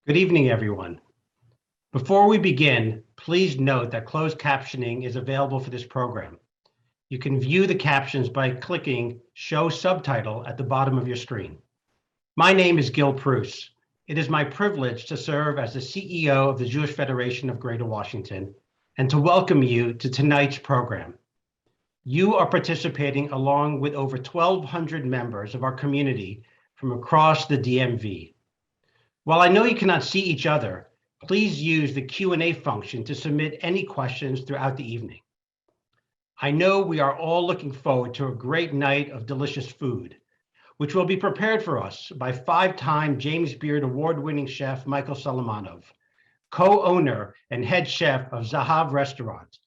Good evening, everyone. Before we begin, please note that closed captioning is available for this program. You can view the captions by clicking Show Subtitle at the bottom of your screen. My name is Gil Preuss. It is my privilege to serve as the CEO of the Jewish Federation of Greater Washington and to welcome you to tonight's program. You are participating along with over 1,200 members of our community from across the DMV. While I know you cannot see each other, please use the Q&A function to submit any questions throughout the evening. I know we are all looking forward to a great night of delicious food, which will be prepared for us by five-time James Beard award-winning chef Michael Solomonov, co-owner and head chef of Zahav Restaurant,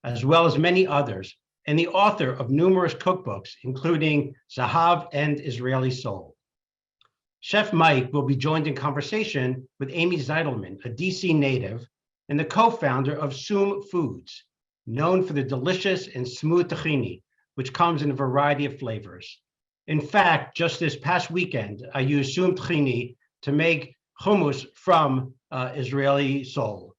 as well as many others, and the author of numerous cookbooks, including Zahav and Israeli Soul. Chef Mike will be joined in conversation with Amy Zitelman, a DC native and the co-founder of Soom Foods, known for the delicious and smooth tahini, which comes in a variety of flavors. In fact, just this past weekend, I used Soom tahini to make hummus from Israeli Soul.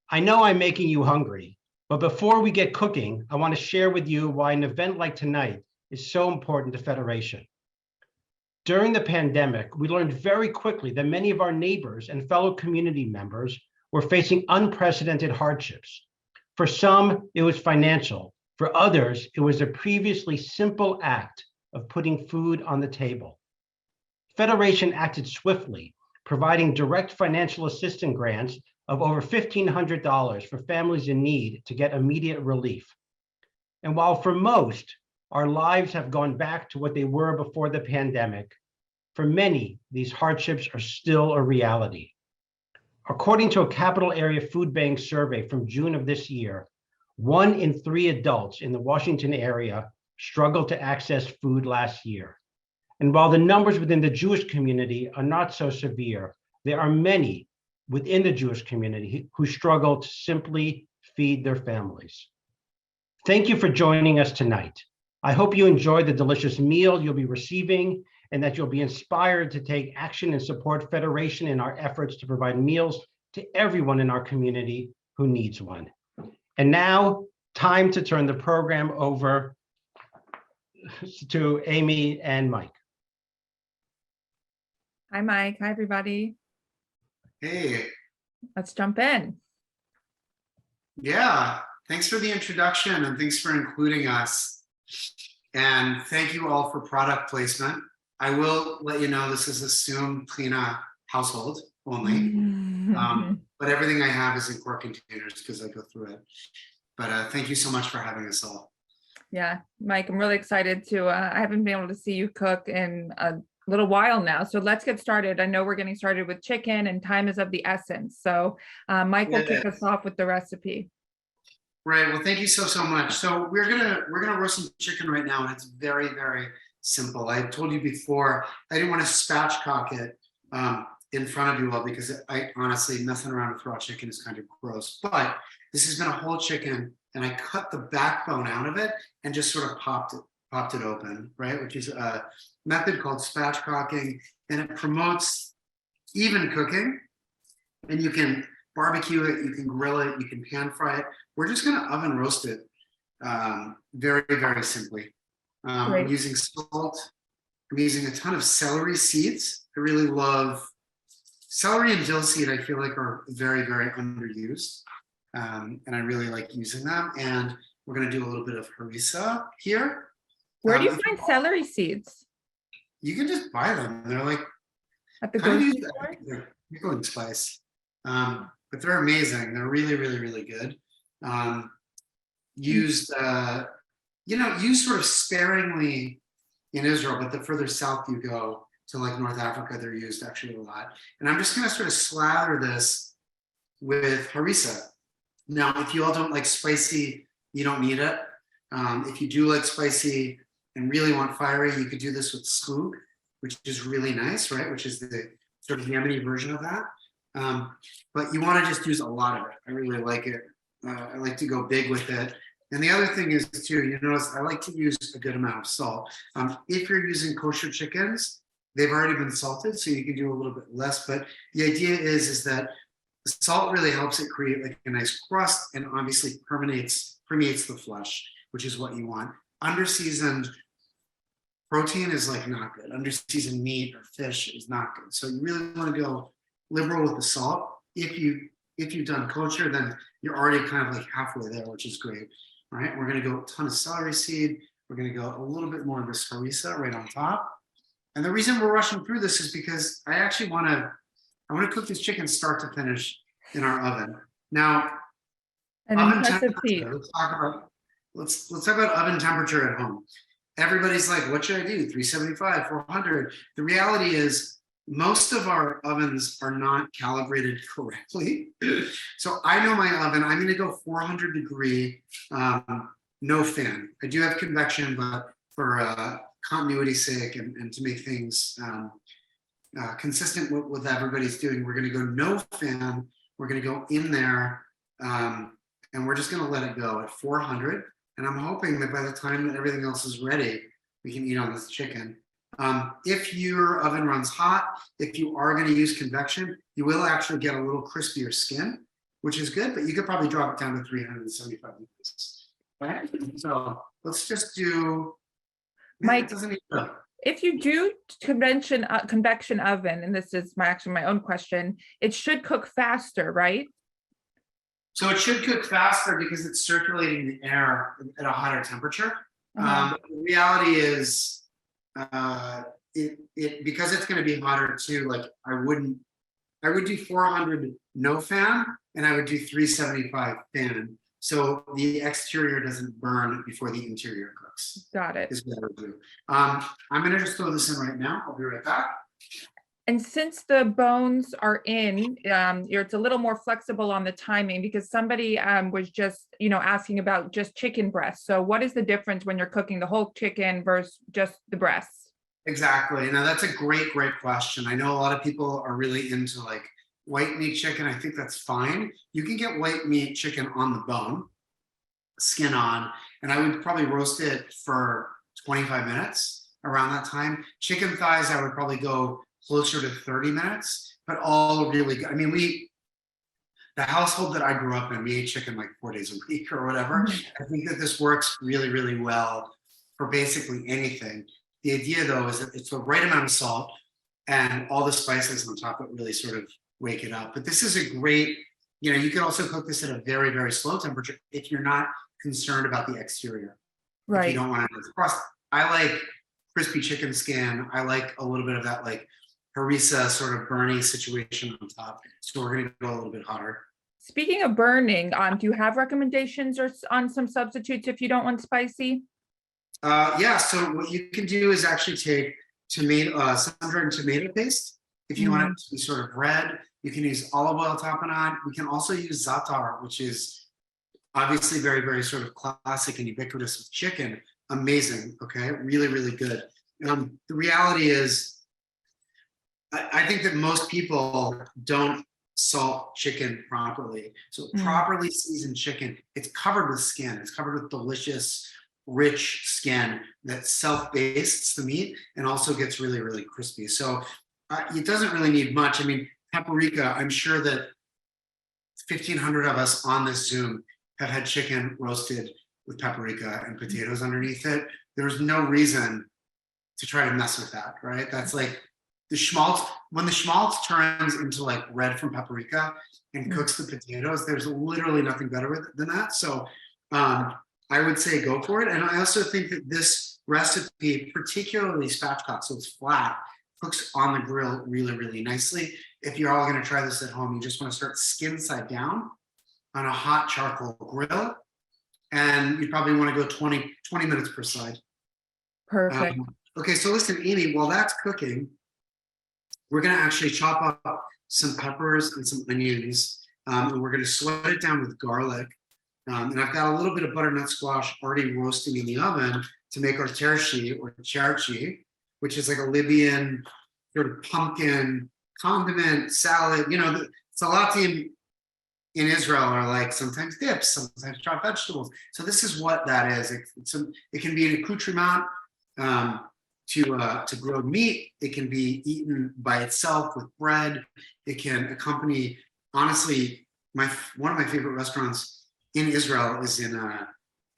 I know I'm making you hungry, but before we get cooking, I want to share with you why an event like tonight is so important to Federation. During the pandemic, we learned very quickly that many of our neighbors and fellow community members were facing unprecedented hardships. For some, it was financial. For others, it was a previously simple act of putting food on the table. Federation acted swiftly, providing direct financial assistance grants of over $1,500 for families in need to get immediate relief. And while for most, our lives have gone back to what they were before the pandemic, for many, these hardships are still a reality. According to a Capital Area Food Bank survey from June of this year, 1 in 3 adults in the Washington area struggled to access food last year. And while the numbers within the Jewish community are not so severe, there are many within the Jewish community who struggle to simply feed their families. Thank you for joining us tonight. I hope you enjoy the delicious meal you'll be receiving and that you'll be inspired to take action and support Federation in our efforts to provide meals to everyone in our community who needs one. And now, time to turn the program over to Amy and Mike. Hi, Mike. Hi, everybody. Hey. Let's jump in. Yeah, thanks for the introduction and thanks for including us. And thank you all for product placement. I will let you know this is a Soom Tehina household only, but everything I have is in quart containers because I go through it. But thank you so much for having us all. Yeah, Mike, I'm really excited to, I haven't been able to see you cook in a little while now. So let's get started. I know we're getting started with chicken and time is of the essence. So Mike will kick us off with the recipe. Right. Well, thank you so much. So we're gonna roast some chicken right now, and it's very, very simple. I told you before I didn't want to spatchcock it in front of you all because I honestly messing around with raw chicken is kind of gross. But this has been a whole chicken, and I cut the backbone out of it and just sort of popped it open, right? Which is a method called spatchcocking, and it promotes even cooking. And you can barbecue it, you can grill it, you can pan fry it. We're just going to oven roast it very, very simply. I'm using salt. I'm using a ton of celery seeds. I really love celery and dill seed. I feel like are very, very underused. And I really like using them. And we're going to do a little bit of harissa here. Where do you find celery seeds? You can just buy them. They're like at the grocery store? They're pickling spice. But they're amazing. They're really, really, really good. Used sort of sparingly in Israel, but the further south you go to like North Africa, they're used actually a lot. And I'm just going to sort of slather this with harissa. Now, if you all don't like spicy, you don't need it. If you do like spicy and really want fiery, you could do this with skoog, which is really nice, right? Which is the sort of Yemeni version of that. But you want to just use a lot of it. I really like it. I like to go big with it. And the other thing is too, you notice I like to use a good amount of salt. If you're using kosher chickens, they've already been salted, so you can do a little bit less. But the idea is that the salt really helps it create like a nice crust, and obviously permeates the flesh, which is what you want. Underseasoned protein is like not good. Underseasoned meat or fish is not good. So you really want to go liberal with the salt. If you've done kosher, then you're already kind of like halfway there, which is great. All right, we're going to go a ton of celery seed. We're going to go a little bit more of this harissa right on top. And the reason we're rushing through this is because I actually want to cook this chicken start to finish in our oven. Now, An oven impressive feat. temperature. Let's talk about oven temperature at home. Everybody's like, what should I do? 375, 400. The reality is most of our ovens are not calibrated correctly. So I know my oven, I'm going to go 400 degree, no fan. I do have convection, but for continuity's sake and to make things consistent with everybody's doing, we're going to go no fan. We're going to go in there and we're just going to let it go at 400. And I'm hoping that by the time that everything else is ready, we can eat on this chicken. If your oven runs hot, if you are going to use convection, you will actually get a little crispier skin, which is good, but you could probably drop it down to 375 degrees. Right? So let's just do. Mike, if you do convection oven, and this is my own question, it should cook faster, right? So it should cook faster because it's circulating the air at a hotter temperature. The reality is, because it's going to be hotter too. Like I would do 400 no fan, and I would do 375 fan. So the exterior doesn't burn before the interior cooks. Got it. Is what I would do. I'm going to just throw this in right now. I'll be right back. And since the bones are in, it's a little more flexible on the timing, because somebody was just, asking about just chicken breasts. So what is the difference when you're cooking the whole chicken versus just the breasts? Exactly. Now that's a great question. I know a lot of people are really into like white meat chicken. I think that's fine. You can get white meat chicken on the bone, skin on, and I would probably roast it for 25 minutes around that time. Chicken thighs, I would probably go closer to 30 minutes, but all really good. I mean, the household that I grew up in, we ate chicken like 4 days a week or whatever. I think that this works really, really well for basically anything. The idea though is that it's the right amount of salt and all the spices on top that really sort of wake it up. But this is a great, you can also cook this at a very, very slow temperature if you're not concerned about the exterior. Right. If you don't want to crust. I like crispy chicken skin. I like a little bit of that like harissa sort of burny situation on top. So we're going to go a little bit hotter. Speaking of burning, do you have recommendations or on some substitutes if you don't want spicy? Yeah, so what you can do is actually take sun-dried tomato paste. If you want it to be sort of red, you can use olive oil topping on. We can also use za'atar, which is obviously very, very sort of classic and ubiquitous with chicken. Amazing, okay? Really, really good. The reality is, I think that most people don't salt chicken properly. So properly seasoned chicken, it's covered with skin. It's covered with delicious, rich skin that self-bastes the meat and also gets really, really crispy. So it doesn't really need much. I mean, paprika, I'm sure that 1,500 of us on this Zoom have had chicken roasted with paprika and potatoes underneath it. There's no reason to try to mess with that, right? That's like the schmaltz. When the schmaltz turns into like red from paprika and cooks the potatoes, there's literally nothing better than that. So I would say go for it. And I also think that this recipe, particularly spatchcocked, so it's flat, cooks on the grill really, really nicely. If you're all going to try this at home, you just want to start skin side down on a hot charcoal grill. And you probably want to go 20 minutes per side. Perfect. Okay, so listen, Amy, while that's cooking, we're going to actually chop up some peppers and some onions. And we're going to sweat it down with garlic. And I've got a little bit of butternut squash already roasting in the oven to make our Chirshi or Chirshi, which is like a Libyan sort of pumpkin condiment salad. Salati in Israel are like sometimes dips, sometimes chopped vegetables. So this is what that is. It can be an accoutrement. to grilled meat. It can be eaten by itself with bread. It can accompany, honestly, one of my favorite restaurants in Israel is in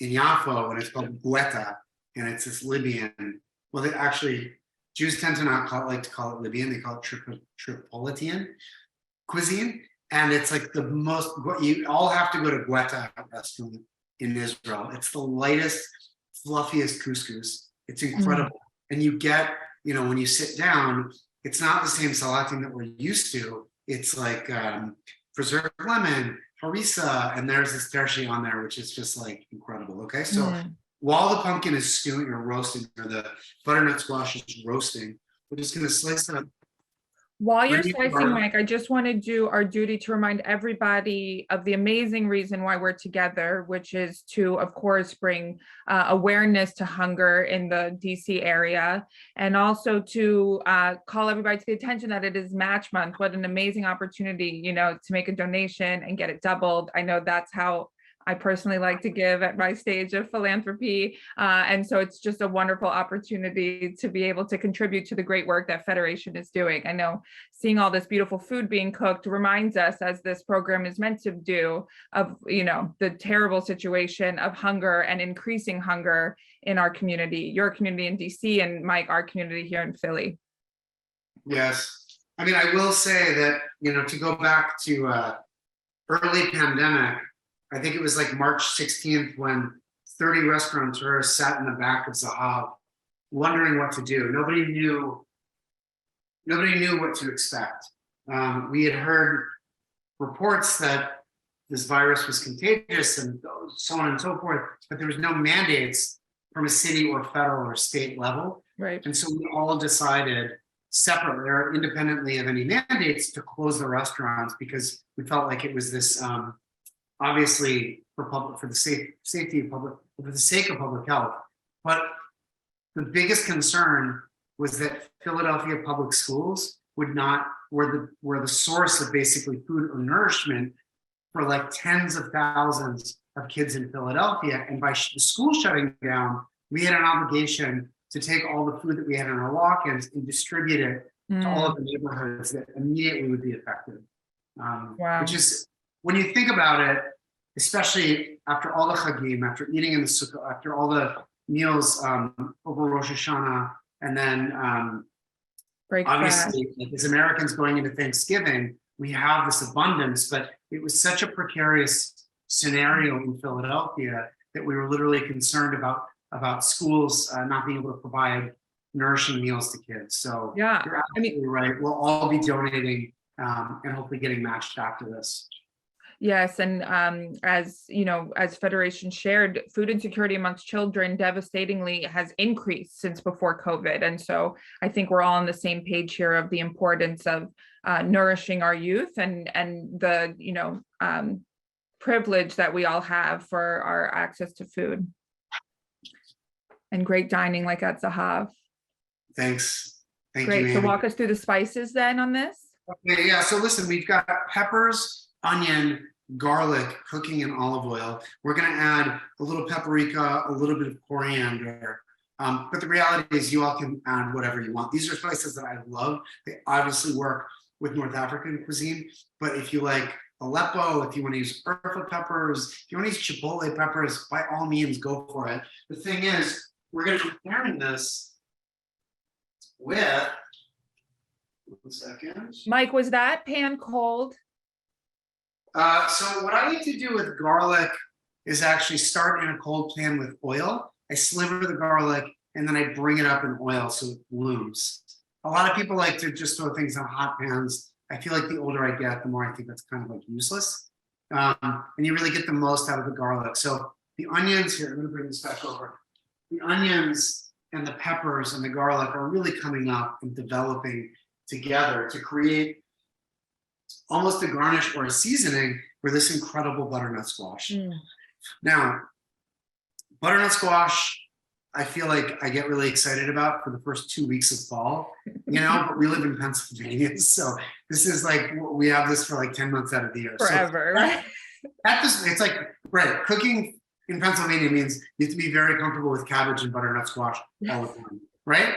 Yaffo, and it's called Guetta, and it's this Libyan. Well, they actually, Jews tend to not like to call it Libyan. They call it Tripolitan cuisine, and it's like the most. You all have to go to Guetta restaurant in Israel. It's the lightest, fluffiest couscous. It's incredible, and you get, when you sit down, it's not the same salating that we're used to. It's like preserved lemon, harissa, and there's this Chirshi on there, which is just like incredible. Okay, so while the pumpkin is stewing or roasting, or the butternut squash is roasting, we're just going to slice it up. While you're slicing, Mike, I just want to do our duty to remind everybody of the amazing reason why we're together, which is to, of course, bring awareness to hunger in the DC area, and also to call everybody to the attention that it is Match Month. What an amazing opportunity, to make a donation and get it doubled. I know that's how I personally like to give at my stage of philanthropy. And so it's just a wonderful opportunity to be able to contribute to the great work that Federation is doing. I know seeing all this beautiful food being cooked reminds us, as this program is meant to do, of, the terrible situation of hunger and increasing hunger in our community, your community in DC, and Mike, our community here in Philly. Yes. I mean, I will say that, to go back to early pandemic, I think it was like March 16th when 30 restaurateurs sat in the back of Zahav wondering what to do. Nobody knew what to expect. We had heard reports that this virus was contagious and so on and so forth, but there was no mandates from a city or federal or state level. Right. And so we all decided separately or independently of any mandates to close the restaurants, because we felt like it was this obviously for the safety of public, for the sake of public health. But the biggest concern was that Philadelphia public schools were the source of basically food or nourishment for like tens of thousands of kids in Philadelphia. And by the school shutting down, we had an obligation to take all the food that we had in our walk-ins and distribute it to all of the neighborhoods that immediately would be affected. Wow. Which is, when you think about it, especially after all the chagim, after eating in the sukkah, after all the meals over Rosh Hashanah, and then obviously, as Americans going into Thanksgiving, we have this abundance, but it was such a precarious scenario in Philadelphia that we were literally concerned about schools not being able to provide nourishing meals to kids. So yeah, you're absolutely right. We'll all be donating and hopefully getting matched after this. Yes, and as Federation shared, food insecurity amongst children devastatingly has increased since before COVID. And so I think we're all on the same page here of the importance of nourishing our youth and the privilege that we all have for our access to food and great dining like at Zahav. Thanks. Thank Great. you. So walk us through the spices then on this. Okay, yeah. So listen, we've got peppers, onion, garlic cooking in olive oil. We're going to add a little paprika, a little bit of coriander. But the reality is you all can add whatever you want. These are spices that I love. They obviously work with North African cuisine. But if you like Aleppo, if you want to use Urfa peppers, if you want to use Tabbouleh peppers, by all means, go for it. The thing is, we're going to be pairing this with, 1 second. Mike, was that pan cold? So what I like to do with garlic is actually start in a cold pan with oil. I sliver the garlic and then I bring it up in oil so it blooms. A lot of people like to just throw things on hot pans. I feel like the older I get, the more I think that's kind of like useless. And you really get the most out of the garlic. So the onions here, I'm going to bring this back over. The onions and the peppers and the garlic are really coming up and developing together to create almost a garnish or a seasoning for this incredible butternut squash. Now, butternut squash, I feel like I get really excited about for the first 2 weeks of fall, but we live in Pennsylvania. So this is like, we have this for like 10 months out of the year. Forever. So it's like, cooking in Pennsylvania means you have to be very comfortable with cabbage and butternut squash all the time. right?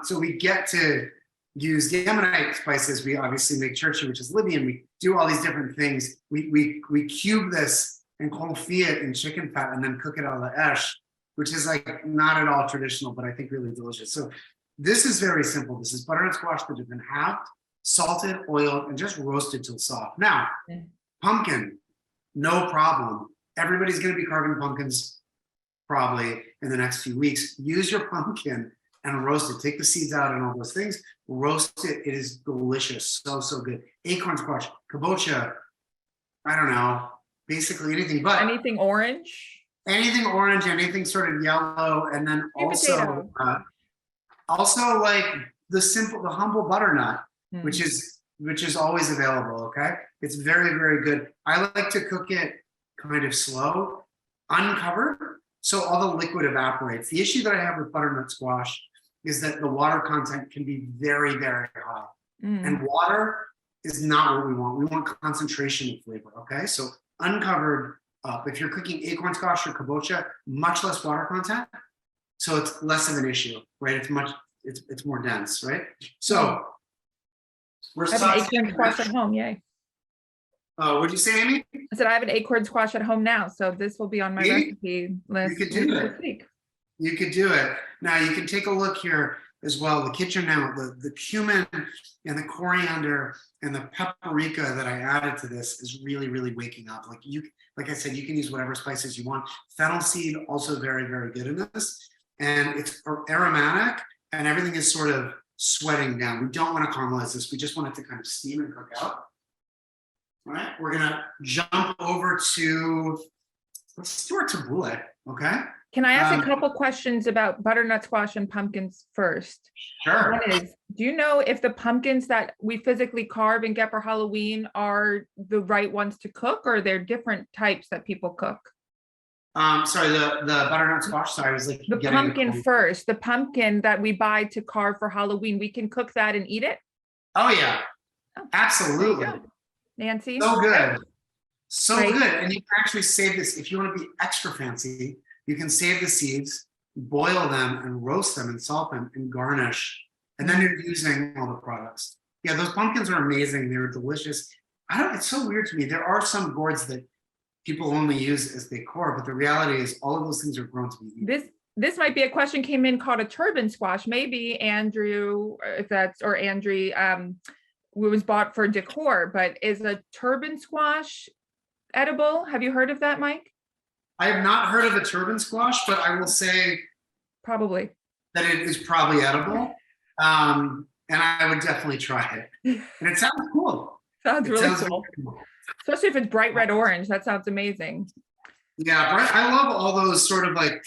So we get to use Yemenite spices. We obviously make Chirshi, which is Libyan. We do all these different things. We cube this and confit it in chicken fat and then cook it on the esh, which is like not at all traditional, but I think really delicious. So this is very simple. This is butternut squash that has been halved, salted, oiled, and just roasted till soft. Now, pumpkin, no problem. Everybody's going to be carving pumpkins probably in the next few weeks. Use your pumpkin and roast it. Take the seeds out and all those things. Roast it. It is delicious. So, so good. Acorn squash, kabocha, I don't know, basically anything, but Anything orange? anything orange, anything sort of yellow, and then Sweet also, potato. also like the humble butternut, Mm. which is always available. Okay, it's very, very good. I like to cook it kind of slow, uncovered, so all the liquid evaporates. The issue that I have with butternut squash is that the water content can be very, very high, and water is not what we want. We want concentration of flavor. Okay, so uncovered. If you're cooking acorn squash or kabocha, much less water content, so it's less of an issue, right? It's more dense, right? So we're I have an acorn squash at home, yay. What'd you say, Amy? I said I have an acorn squash at home now, so this will be on my See? recipe list could do it. this week. You could do it. Now you can take a look here as well. The kitchen now, the cumin and the coriander and the paprika that I added to this is really, really waking up. Like I said, you can use whatever spices you want. Fennel seed, also very, very good in this. And it's aromatic and everything is sort of sweating down. We don't want to caramelize this. We just want it to kind of steam and cook out. All right, we're gonna jump over to, let's do our tabbouleh, okay? Can I ask a couple questions about butternut squash and pumpkins first? Sure. One is, do you know if the pumpkins that we physically carve and get for Halloween are the right ones to cook, or are there different types that people cook? Sorry, the butternut squash, sorry, I was like The getting pumpkin first, the pumpkin that we buy to carve for Halloween, we can cook that and eat it? Oh yeah, Oh, there you absolutely. go. Nancy? So good. So Great. good. And you can actually save this, if you want to be extra fancy, you can save the seeds, boil them and roast them and salt them and garnish. And then you're using all the products. Yeah, those pumpkins are amazing. They're delicious. It's so weird to me. There are some gourds that people only use as decor, but the reality is all of those things are grown to be eaten. This might be a question came in called a turban squash. Maybe Andrew, if that's, or Andrew, was bought for decor, but is a turban squash edible? Have you heard of that, Mike? I have not heard of a turban squash, but I will say Probably. that it is probably edible. And I would definitely try it. And it sounds cool. Sounds really Sounds cool. cool. Especially if it's bright red orange. That sounds amazing. Yeah, I love all those sort of like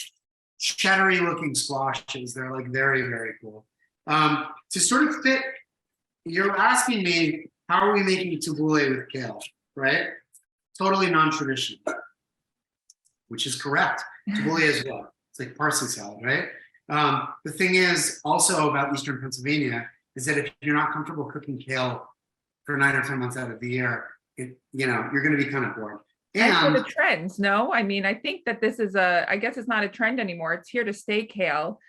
cheddary looking squashes. They're like very, very cool. To sort of fit, you're asking me, how are we making tabbouleh with kale, right? Totally non-traditional, which is correct. Tabbouleh as well. It's like parsley salad, right? The thing is also about Eastern Pennsylvania is that if you're not comfortable cooking kale for 9 or 10 months out of the year, you're going to be kind of bored. And for the trends, no? I mean, I think that this is I guess it's not a trend anymore. It's here to stay, kale.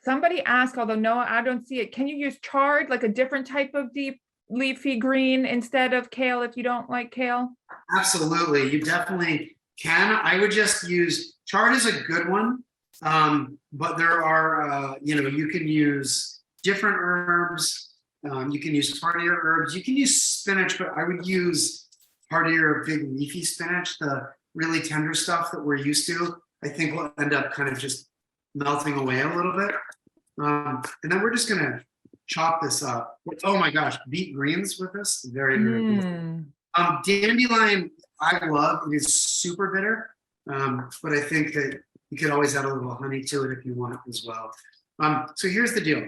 Somebody asked, although no, I don't see it. Can you use chard, like a different type of deep leafy green instead of kale if you don't like kale? Absolutely, you definitely can. I would just use, chard is a good one, but there are, you can use different herbs. You can use heartier herbs. You can use spinach, but I would use heartier big leafy spinach. The really tender stuff that we're used to, I think will end up kind of just melting away a little bit. And then we're just gonna chop this up. Oh my gosh, beet greens with this, very, very good. Dandelion, I love, it is super bitter, but I think that you could always add a little honey to it if you want as well. So here's the deal.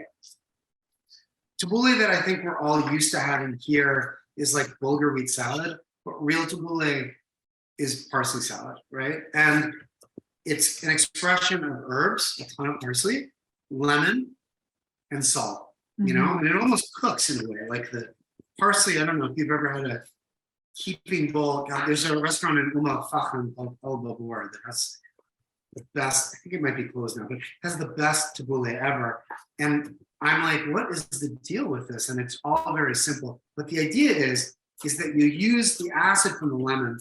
Tabbouleh that I think we're all used to having here is like bulgur wheat salad, but real tabbouleh is parsley salad, right? And it's an expression of herbs, a ton of parsley, lemon, and salt, and it almost cooks in a way. Like the parsley, I don't know if you've ever had a heaping bowl. There's a restaurant in Fachem called El Babor that has the best, I think it might be closed now, but has the best tabbouleh ever. And I'm like, what is the deal with this? And it's all very simple. But the idea is that you use the acid from the lemon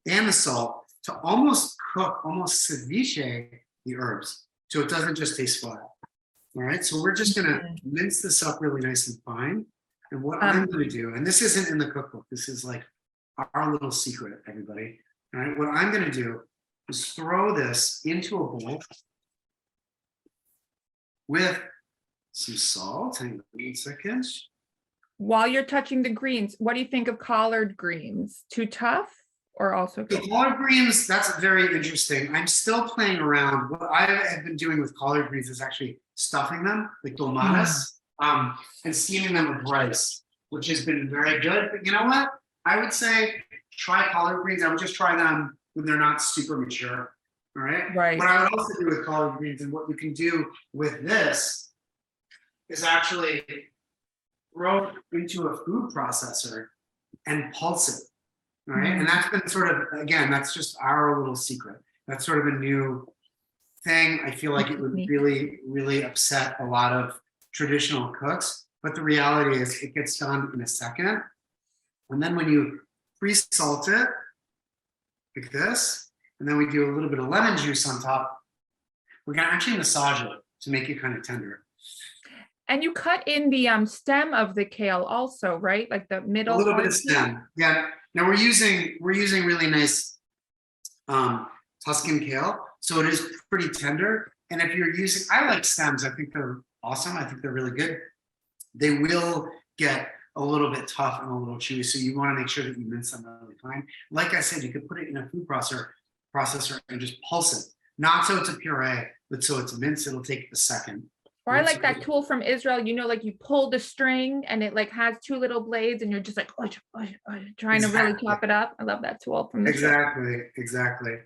and the salt to almost cook, almost ceviche the herbs. So it doesn't just taste flat. All right, so we're just gonna mince this up really nice and fine. And what I'm gonna do, and this isn't in the cookbook, this is like our little secret, everybody. All right, what I'm gonna do is throw this into a bowl with some salt. Hang on 1 second. While you're touching the greens, what do you think of collard greens? Too tough or also The good? collard greens, that's very interesting. I'm still playing around. What I have been doing with collard greens is actually stuffing them with tomatas and steaming them with rice, which has been very good. But you know what? I would say try collard greens. I would just try them when they're not super mature. All right. Right. What I would also do with collard greens and what you can do with this is actually throw it into a food processor and pulse it. All right. And that's been sort of, again, that's just our little secret. That's sort of a new thing. I feel like it would really, really upset a lot of traditional cooks. But the reality is it gets done in a second. And then when you pre-salt it like this, and then we do a little bit of lemon juice on top, we're gonna actually massage it to make it kind of tender. And you cut in the stem of the kale also, right? Like the middle. A little bit of part? stem. Yeah. Now we're using really nice Tuscan kale, so it is pretty tender. And if you're using, I like stems. I think they're awesome. I think they're really good. They will get a little bit tough and a little chewy, so you want to make sure that you mince them really fine. Like I said, you could put it in a food processor and just pulse it. Not so it's a puree, but so it's minced. It'll take a second. Or I like that tool from Israel, you know, like you pull the string and it like has two little blades and you're just like trying to really chop it up. I love that tool from the Exactly.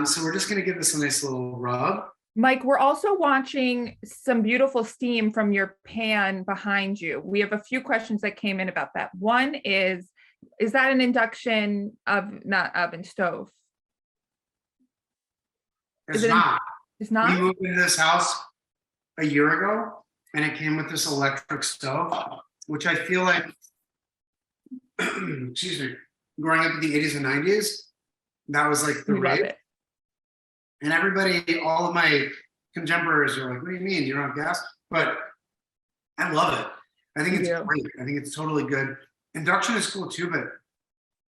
So we're just gonna give this a nice little rub. Mike, we're also watching some beautiful steam from your pan behind you. We have a few questions that came in about that. One is that an induction not oven, stove? It's not. It's not? We moved into this house a year ago, and it came with this electric stove, which I feel like, excuse me, growing up in the 80s and 90s, that was like the rate. And everybody, all of my contemporaries are like, what do you mean? You don't have gas? But I love it. I think it's great. I think it's totally good. Induction is cool too, but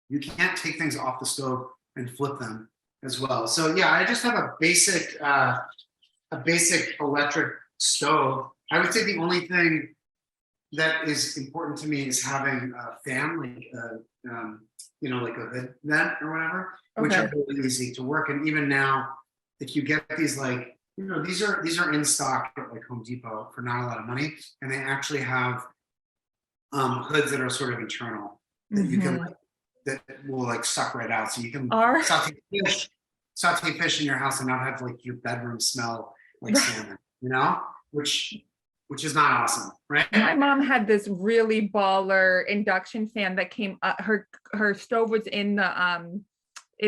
you can't take things off the stove and flip them as well. So yeah, I just have a basic electric stove. I would say the only thing that is important to me is having a fan, like like a hood vent or whatever, which are really easy to work. And even now, if you get these, like, these are in stock at like Home Depot for not a lot of money, and they actually have hoods that are sort of internal that you can that will like suck right out, so you can saute fish in your house and not have like your bedroom smell like salmon, which is not awesome, right? My mom had this really baller induction fan that came up. Her stove was in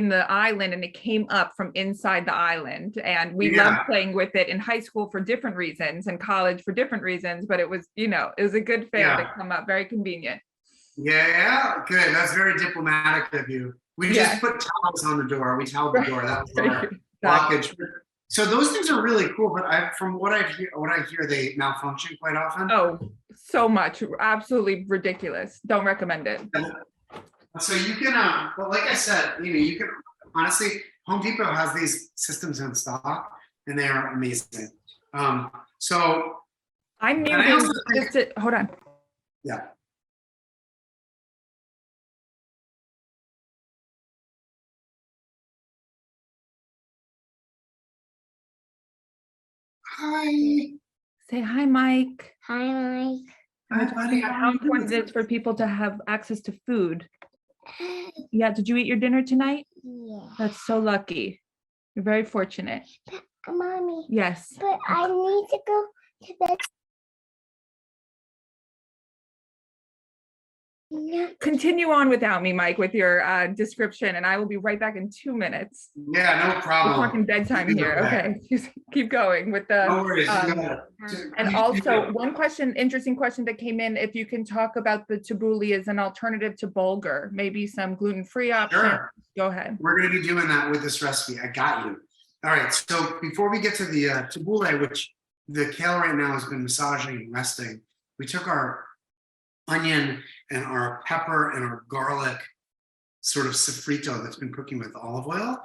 the island, and it came up from inside the island, and we loved playing with it in high school for different reasons and college for different reasons, but it was it was a good fan to come up, very convenient. Yeah, good. That's very diplomatic of you. We just put towels on the door. We toweled the door. That was our blockage. So those things are really cool, but from what I hear, they malfunction quite often. Oh, so much. Absolutely ridiculous. Don't recommend it. So you can, but like I said, you can, honestly, Home Depot has these systems in stock, and they are amazing. So I'm new. Hold on. Yeah. Hi. Say hi, Mike. Hi, Mike. Hi, buddy. How important it is for people to have access to food. Yeah, did you eat your dinner tonight? Yeah. That's so lucky. You're very fortunate. Mommy. Yes. But I need to go to bed. continue on without me, Mike, with your description, and I will be right back in 2 minutes. Yeah, no We're problem. talking bedtime here. Okay, just keep going with the. No worries. And also, one question, interesting question that came in, if you can talk about the tabbouleh as an alternative to bulgur, maybe some gluten-free option. Sure. Go ahead. We're going to be doing that with this recipe. I got you. All right. So before we get to the tabbouleh, which the kale right now has been massaging and resting, we took our onion and our pepper and our garlic sort of sofrito that's been cooking with olive oil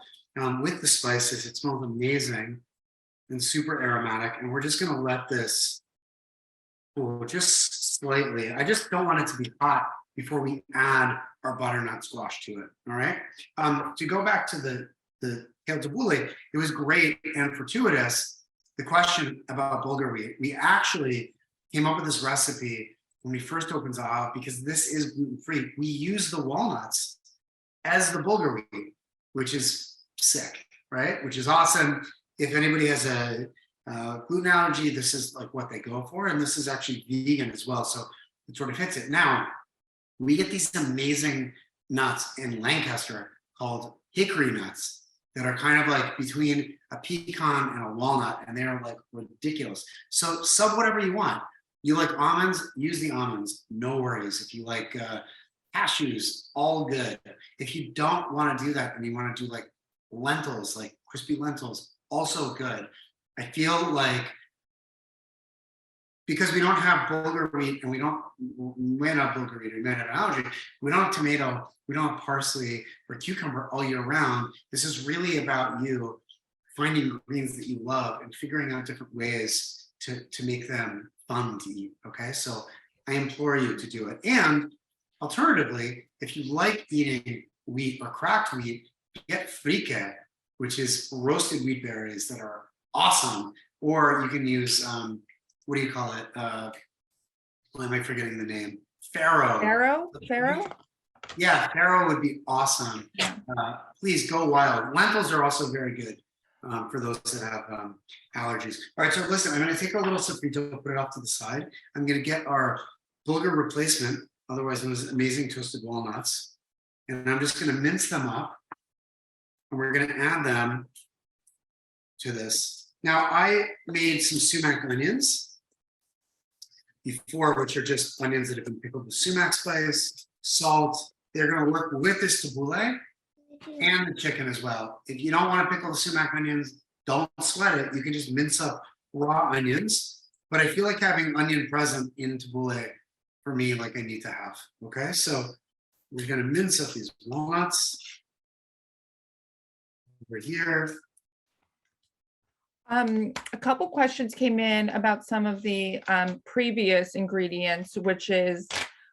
with the spices. It smells amazing and super aromatic. And we're just going to let this cool just slightly. I just don't want it to be hot before we add our butternut squash to it. All right. To go back to the kale tabbouleh, it was great and fortuitous. The question about bulgur wheat, we actually came up with this recipe when we first opened Zahav because this is gluten-free. We use the walnuts as the bulgur wheat, which is sick, right? Which is awesome. If anybody has a gluten allergy, this is like what they go for. And this is actually vegan as well. So it sort of hits it. Now, we get these amazing nuts in Lancaster called hickory nuts that are kind of like between a pecan and a walnut, and they're like ridiculous. So sub whatever you want. You like almonds, use the almonds, no worries. If you like cashews, all good. If you don't want to do that and you want to do like lentils, like crispy lentils, also good. I feel like because we don't have bulgur wheat and we may not have bulgur wheat, we may have an allergy, we don't have tomato, we don't have parsley or cucumber all year round. This is really about you finding greens that you love and figuring out different ways to make them fun to eat, okay? So I implore you to do it. And alternatively, if you like eating wheat or cracked wheat, get frike, which is roasted wheat berries that are awesome. Or you can use, what do you call it? Why am I forgetting the name? Farro. Farro? Yeah, farro would be awesome. Please go wild. Lentils are also very good for those that have allergies. All right, so listen, I'm going to take our little sofrito, put it off to the side. I'm going to get our bulgur replacement, otherwise known as amazing toasted walnuts, and I'm just going to mince them up, and we're going to add them to this. Now, I made some sumac onions before, which are just onions that have been pickled with sumac spice, salt. They're going to work with this tabbouleh and the chicken as well. If you don't want to pickle the sumac onions, don't sweat it. You can just mince up raw onions. But I feel like having onion present in tabbouleh for me, like I need to have. Okay, so we're going to mince up these walnuts over here. A couple questions came in about some of the previous ingredients, which is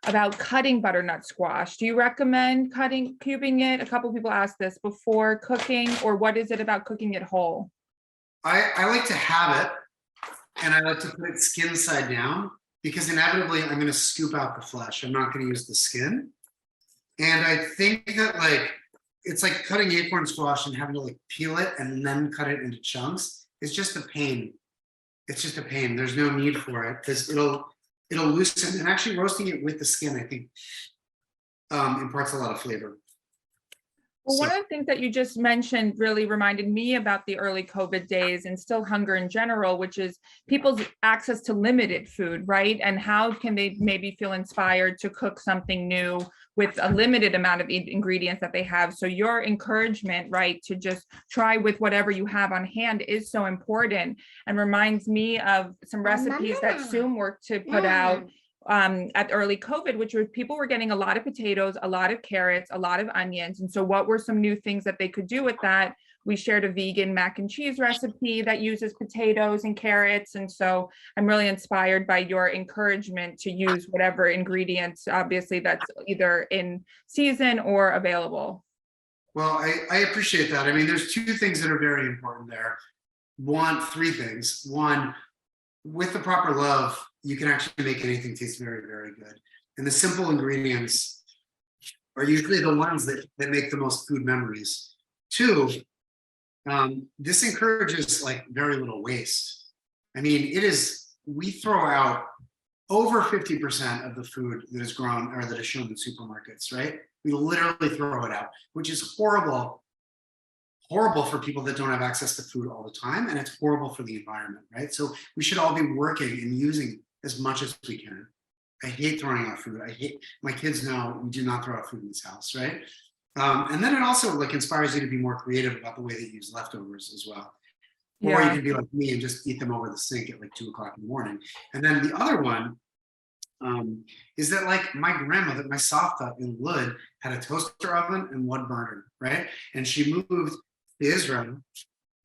about cutting butternut squash. Do you recommend cubing it? A couple people asked this before cooking, or what is it about cooking it whole? I like to have it, and I like to put it skin side down, because inevitably I'm going to scoop out the flesh. I'm not going to use the skin. And I think that like, it's like cutting acorn squash and having to like peel it and then cut it into chunks. It's just a pain. It's just a pain. There's no need for it because it'll loosen, and actually roasting it with the skin, I think, imparts a lot of flavor. Well, one of the things that you just mentioned really reminded me about the early COVID days and still hunger in general, which is people's access to limited food, right? And how can they maybe feel inspired to cook something new with a limited amount of ingredients that they have? So your encouragement, right, to just try with whatever you have on hand is so important, and reminds me of some recipes that Soom worked to put out at early COVID, which was people were getting a lot of potatoes, a lot of carrots, a lot of onions. And so what were some new things that they could do with that? We shared a vegan mac and cheese recipe that uses potatoes and carrots. And so I'm really inspired by your encouragement to use whatever ingredients, obviously, that's either in season or available. Well, I appreciate that. I mean, there's two things that are very important there. Three things. One, with the proper love, you can actually make anything taste very, very good. And the simple ingredients are usually the ones that make the most food memories. Two, this encourages like very little waste. I mean, we throw out over 50% of the food that is grown or that is shown in supermarkets, right? We literally throw it out, which is horrible for people that don't have access to food all the time, and it's horrible for the environment, right? So we should all be working and using as much as we can. I hate throwing out food. My kids know we do not throw out food in this house, right? And then it also like inspires you to be more creative about the way that you use leftovers as well. Or you can be like me and just eat them over the sink at like 2 o'clock in the morning. And then the other one is that like my grandmother, my Savta in Lud, had a toaster oven and 1 burner, right? And she moved to Israel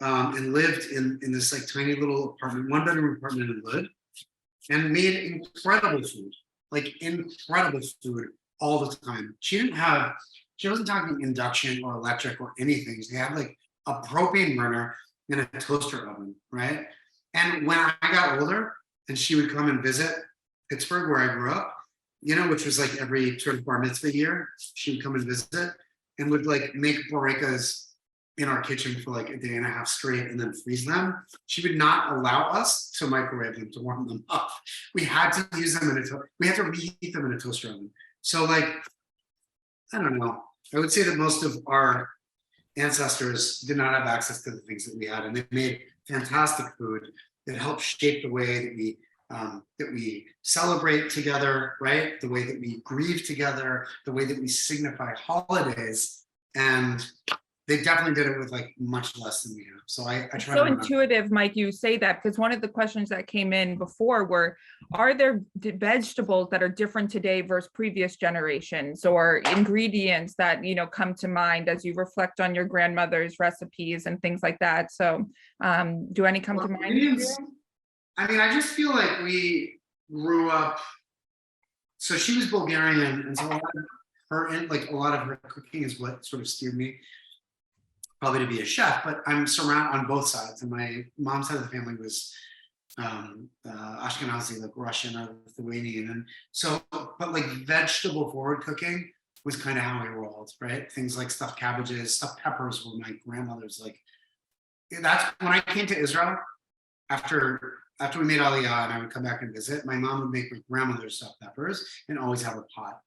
and lived in this like tiny little apartment, 1-bedroom apartment in Lud, and made incredible food, like incredible food all the time. She wasn't talking induction or electric or anything. She had like a propane burner and a toaster oven, right? And when I got older and she would come and visit Pittsburgh, where I grew up, you know, which was like every sort of bar mitzvah year, she would come and visit and would like make barekas in our kitchen for like a day and a half straight and then freeze them. She would not allow us to microwave them, to warm them up. We had to use them we had to reheat them in a toaster oven. So like, I don't know. I would say that most of our ancestors did not have access to the things that we had, and they made fantastic food that helped shape the way that we celebrate together, right? The way that we grieve together, the way that we signify holidays, and they definitely did it with like much less than we have. So I try. So intuitive, Mike, you say that, because one of the questions that came in before were, are there vegetables that are different today versus previous generations, or ingredients that, you know, come to mind as you reflect on your grandmother's recipes and things like that? So do any come to mind? I mean, I just feel like we grew up, so she was Bulgarian, and so a lot of her cooking is what sort of steered me probably to be a chef, but I'm surrounded on both sides. And my mom's side of the family was Ashkenazi, like Russian or Lithuanian. And so, but like vegetable forward cooking was kind of how I rolled, right? Things like stuffed cabbages, stuffed peppers were my grandmother's like, that's when I came to Israel, after we made Aliyah and I would come back and visit, my mom would make my grandmother's stuffed peppers and always have a pot.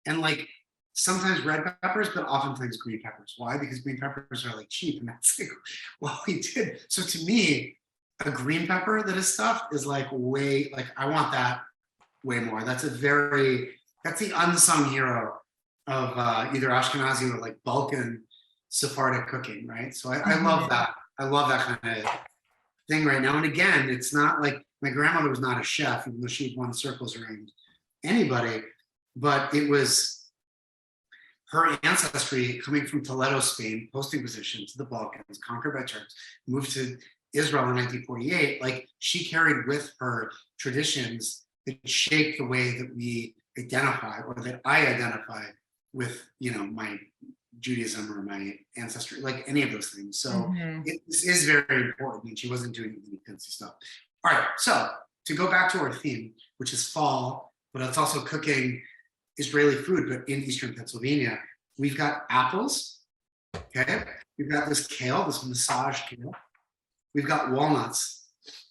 And like, sometimes red peppers, but oftentimes green peppers. Why? Because green peppers are like cheap, and that's like what we did. So to me, a green pepper that is stuffed is like way, like I want that way more. That's the unsung hero of either Ashkenazi or like Balkan Sephardic cooking, right? So I love that. I love that kind of thing right now. And again, it's not like my grandmother was not a chef, even though she had won circles around anybody, but it was her ancestry coming from Toledo, Spain, post-Inquisition to the Balkans, conquered by Turks, moved to Israel in 1948. Like, she carried with her traditions that shaped the way that we identify, or that I identify with, you know, my Judaism or my ancestry, like any of those things. So this is very important, and she wasn't doing any fancy stuff. All right, so to go back to our theme, which is fall, but it's also cooking Israeli food, but in Eastern Pennsylvania, we've got apples, okay? We've got this kale, this massaged kale. We've got walnuts,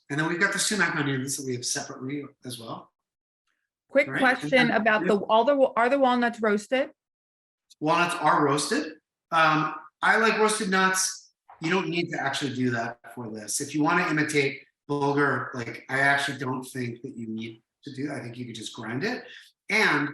and then we've got the sumac onions that we have separately as well. Quick question about are the walnuts roasted? Walnuts are roasted. I like roasted nuts. You don't need to actually do that for this. If you want to imitate bulgur, like I actually don't think that you need to do that. I think you could just grind it. And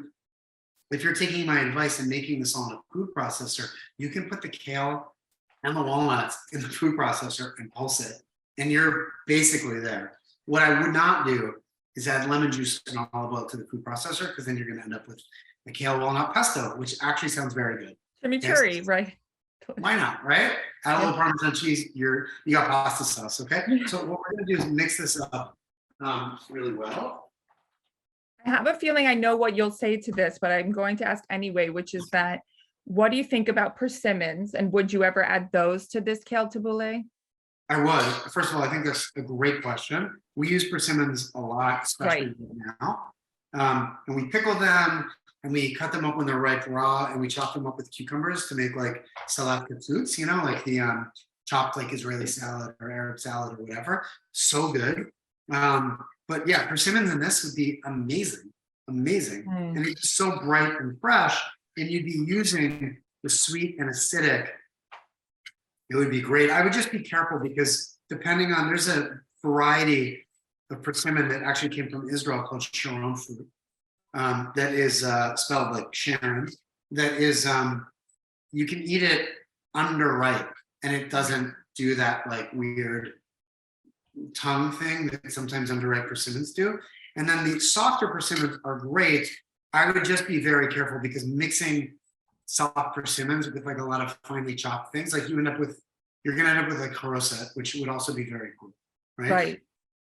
if you're taking my advice and making this all in a food processor, you can put the kale and the walnuts in the food processor and pulse it, and you're basically there. What I would not do is add lemon juice and olive oil to the food processor, because then you're going to end up with a kale walnut pesto, which actually sounds very good. Chimichurri, right? Why not, right? Add a little Parmesan cheese, you got pasta sauce, okay? So what we're going to do is mix this up really well. I have a feeling I know what you'll say to this, but I'm going to ask anyway, which is that, what do you think about persimmons, and would you ever add those to this kale tabbouleh? I would. First of all, I think that's a great question. We use persimmons a lot, especially right now. And we pickle them, and we cut them up when they're ripe raw, and we chop them up with cucumbers to make like salat katsuts, you know, like the chopped like Israeli salad or Arab salad or whatever. So good. But yeah, persimmons in this would be amazing, amazing. Mm. And it's just so bright and fresh, and you'd be using the sweet and acidic. It would be great. I would just be careful because depending on, there's a variety of persimmon that actually came from Israel called Sharon fruit. That is spelled like Sharon. That is, you can eat it underripe, and it doesn't do that like weird tongue thing that sometimes underripe persimmons do. And then the softer persimmons are great. I would just be very careful because mixing soft persimmons with like a lot of finely chopped things, like you're gonna end up with like haroset, which would also be very cool, right? Right.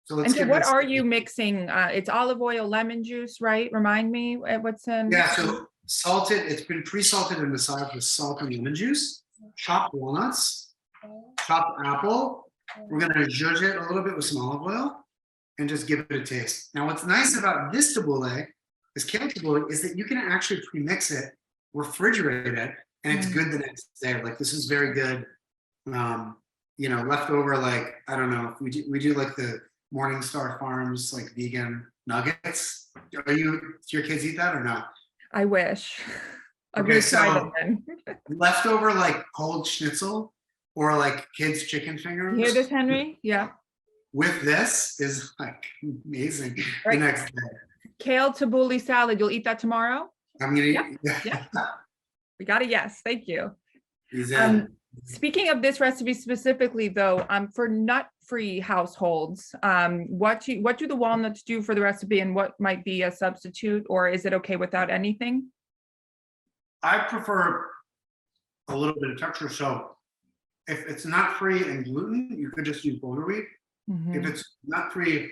So let's And so give what this- are you mixing? It's olive oil, lemon juice, right? Remind me what's in. Yeah, so salted, it's been pre-salted and massaged with salt and lemon juice, chopped walnuts, chopped apple. We're gonna zhuzh it a little bit with some olive oil and just give it a taste. Now, what's nice about this tabbouleh, this kale tabbouleh, is that you can actually pre-mix it, refrigerate it, and it's good the next day. Like this is very good. Leftover, like, I don't know, we do like the Morningstar Farms, like vegan nuggets. Do your kids eat that or not? I wish. I'm Okay, gonna try so- them then. Leftover like cold schnitzel or like kids chicken fingers. You hear this, Henry? Yeah. With this is like amazing Right. the next day. Kale tabbouleh salad. You'll eat that tomorrow? I'm gonna Yep, eat. yep. We got a yes. Thank you. He's in. Speaking of this recipe specifically, though, for nut-free households, what do the walnuts do for the recipe, and what might be a substitute, or is it okay without anything? I prefer a little bit of texture. So if it's not free and gluten, you could just use boulder wheat. Mhm. If it's not free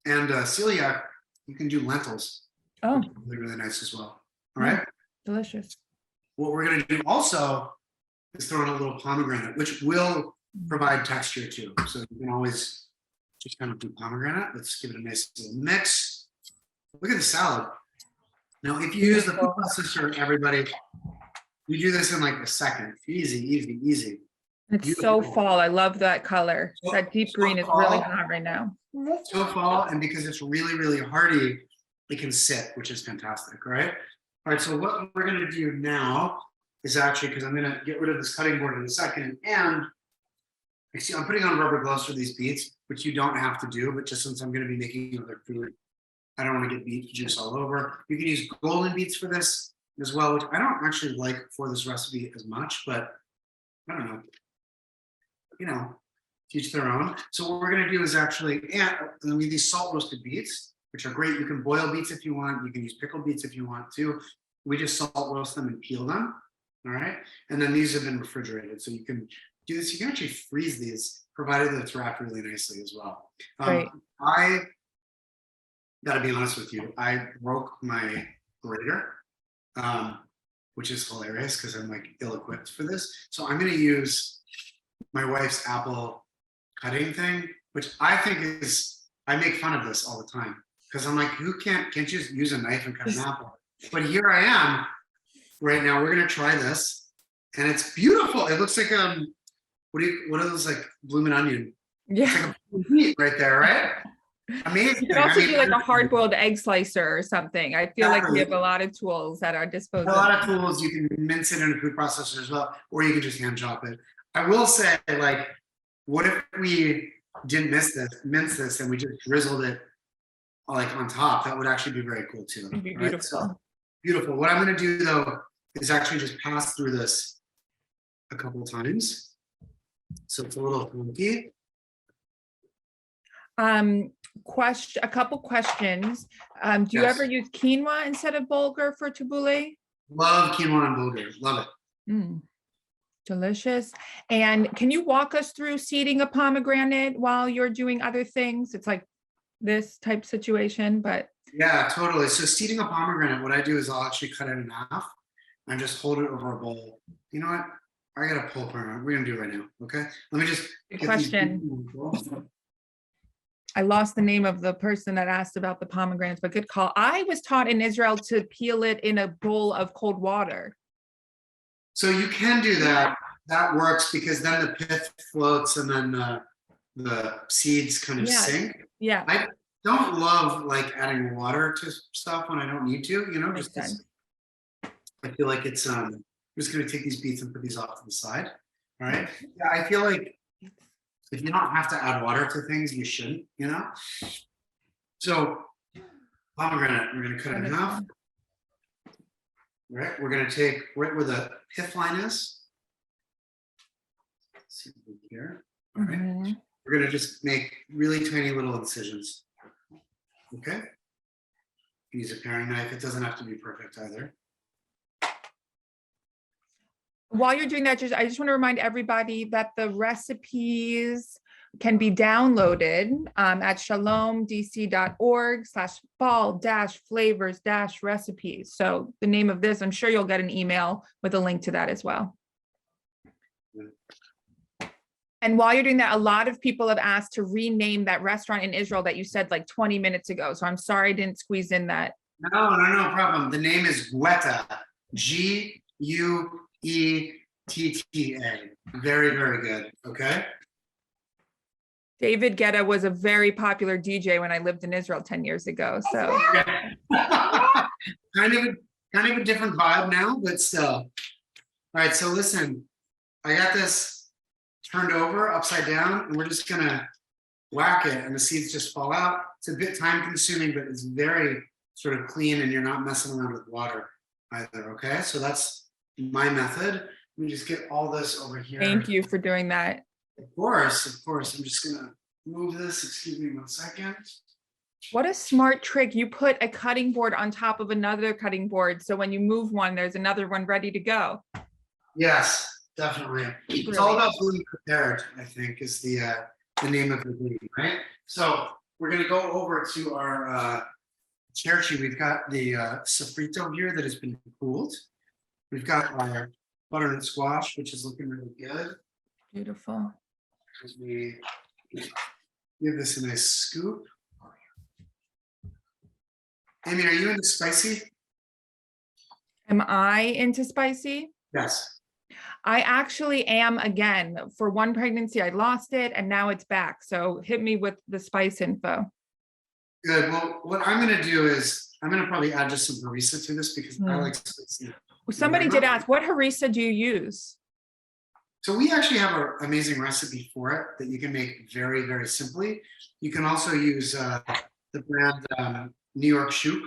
and celiac, you can do lentils. Oh, Which is really, really nice as well. All right. delicious. What we're going to do also is throw in a little pomegranate, which will provide texture too. So you can always just kind of do pomegranate. Let's give it a nice little mix. Look at the salad. Now, if you use the food processor, everybody, you do this in like a second. Easy, easy, easy. It's so Beautiful. fall. I love that color. So- That deep so green is really fall. hot right now. So fall, and because it's really, really hardy, it can sit, which is fantastic, right? All right, so what we're gonna do now is actually, because I'm gonna get rid of this cutting board in a second, and you see, I'm putting on rubber gloves for these beets, which you don't have to do, but just since I'm gonna be making other food, I don't wanna get beet juice all over. You can use golden beets for this as well, which I don't actually like for this recipe as much, but I don't know. Teach their own. So what we're gonna do is actually add these salt roasted beets, which are great. You can boil beets if you want. You can use pickled beets if you want to. We just salt roast them and peel them. All right. And then these have been refrigerated. So you can do this. You can actually freeze these, provided that it's wrapped really nicely as well. Great. I gotta be honest with you. I broke my grater, which is hilarious because I'm like ill-equipped for this. So I'm gonna use my wife's apple cutting thing, which I think I make fun of this all the time because I'm like, can't you just use a knife and cut an apple? But here I am right now. We're gonna try this, and it's beautiful. It looks like what are those like blooming onion? Yeah. It's like a meat right there, right? Amazing. You could also I mean, do like a hard-boiled egg slicer or something. I feel like we have Exactly. a lot of tools at our disposal. A lot of tools. You can mince it in a food processor as well, or you can just hand chop it. I will say, like, what if we didn't mince this, and we just drizzled it like on top? That would actually be very cool too. It'd be right? beautiful. So, beautiful. What I'm going to do though is actually just pass through this a couple of times, so it's a little funky. A couple questions. Do you Yes. ever use quinoa instead of bulgur for tabbouleh? Love quinoa and bulgur. Love it. Mm, delicious. And can you walk us through seeding a pomegranate while you're doing other things? It's like this type situation, but Yeah, totally. So seeding a pomegranate, what I do is I'll actually cut it in half and just hold it over a bowl. You know what? I got a pull pomegranate. We're gonna do it right now. Okay. Let me just Good get these question. in the bowl. I lost the name of the person that asked about the pomegranates, but good call. I was taught in Israel to peel it in a bowl of cold water. So you can do that. That works because then the pith floats and then the seeds kind of Yeah. sink. Yeah, I don't love like adding water to stuff when I don't need to, makes just 'cause sense. I feel like it's I'm just gonna take these beets and put these off to the side. All right. Yeah, I feel like if you don't have to add water to things, you shouldn't, So pomegranate, we're gonna cut it in half. Right, we're gonna take right where the pith line is. Let's see here. All right. Mhm. We're gonna just make really tiny little incisions. Okay. Use a paring knife. It doesn't have to be perfect either. While you're doing that, I just want to remind everybody that the recipes can be downloaded at shalomdc.org/fall-flavors-recipes. So the name of this, I'm sure you'll get an email with a link to that as well. And while you're doing that, a lot of people have asked to rename that restaurant in Israel that you said like 20 minutes ago. So I'm sorry I didn't squeeze in that. No problem. The name is Guetta. Guetta. Very, very good. Okay. David Guetta was a very popular DJ when I lived in Israel 10 years ago. So kind of a different vibe now, but still. All right. So listen, I got this turned over upside down, and we're just gonna whack it, and the seeds just fall out. It's a bit time consuming, but it's very sort of clean, and you're not messing around with water either. Okay. So that's my method. Let me just get all this over here. thank you for doing that. Of course. I'm just gonna move this. Excuse me 1 second. What a smart trick. You put a cutting board on top of another cutting board. So when you move one, there's another one ready to go. Yes, definitely. It's all about being prepared, I think, is the name of the game, right? So we're gonna go over to our Chirshi. We've got the sofrito here that has been cooled. We've got our butternut squash, which is looking really good. Beautiful. As we give this a nice scoop. Amy, are you into spicy? Am I into spicy? Yes. I actually am again. For one pregnancy, I lost it and now it's back. So hit me with the spice info. Good. Well, what I'm going to do is I'm going to probably add just some harissa to this because I like spicy. Well, somebody did ask, what harissa do you use? So we actually have an amazing recipe for it that you can make very, very simply. You can also use the brand New York Chouk.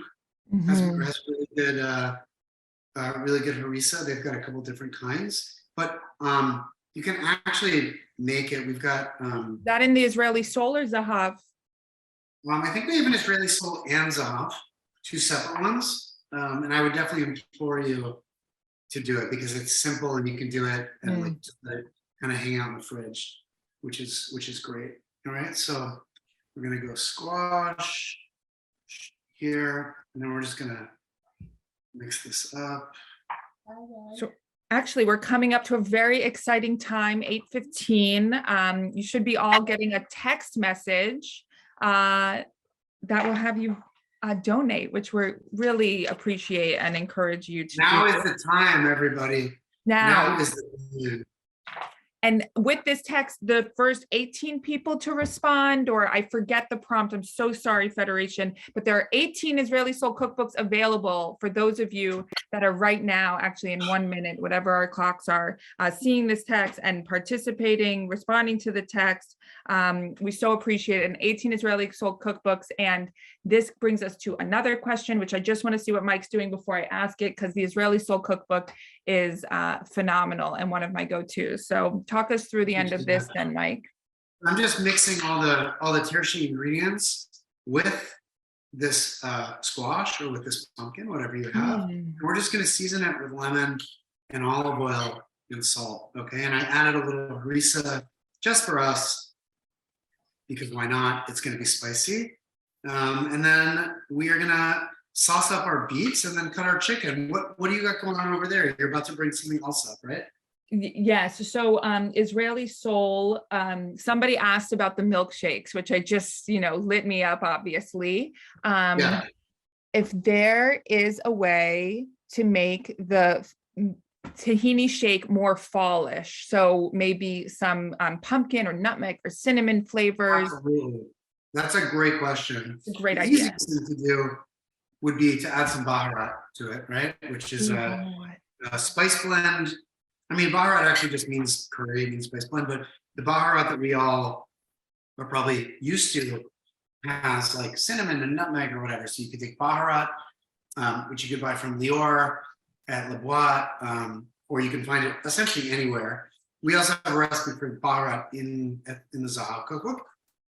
Has really good harissa. They've got a couple different kinds, but you can actually make it. We've got that in the Israeli soul or Zahav? I think we have an Israeli soul and Zahav, two separate ones. And I would definitely implore you to do it because it's simple and you can do it and like just let it kind of hang out in the fridge, which is great. All right, so we're gonna go squash here, and then we're just gonna mix this up. So actually, we're coming up to a very exciting time, 8:15. You should be all getting a text message that will have you donate, which we really appreciate and encourage you to Now do. is the time, everybody. Now is the time. And with this text, the first 18 people to respond, or I forget the prompt, I'm so sorry, Federation, but there are 18 Israeli soul cookbooks available for those of you that are right now, actually in 1 minute, whatever our clocks are, seeing this text and participating, responding to the text. We so appreciate it. And 18 Israeli soul cookbooks. And this brings us to another question, which I just want to see what Mike's doing before I ask it, because the Israeli soul cookbook is phenomenal and one of my go-tos. So talk us through the end of this then, Mike. I'm just mixing all the Chirshi ingredients with this squash or with this pumpkin, whatever you have. And we're just going to season it with lemon and olive oil and salt. Okay. And I added a little harissa just for us because why not? It's going to be spicy. And then we are going to sauce up our beets and then cut our chicken. What do you got going on over there? You're about to bring something else up, right? Yes. So Israeli soul, somebody asked about the milkshakes, which I just, lit me up, obviously. If there is a way to make the tahini shake more fallish. So maybe some pumpkin or nutmeg or cinnamon flavors. Absolutely. That's a great question. It's a great The idea. easiest thing to do would be to add some baharat to it, right? Which is a spice blend. I mean, baharat actually just means curry, means spice blend, but the baharat that we all are probably used to has like cinnamon and nutmeg or whatever. So you could take baharat, which you could buy from Lior at Le Bois, or you can find it essentially anywhere. We also have a recipe for baharat in the Zaha cookbook,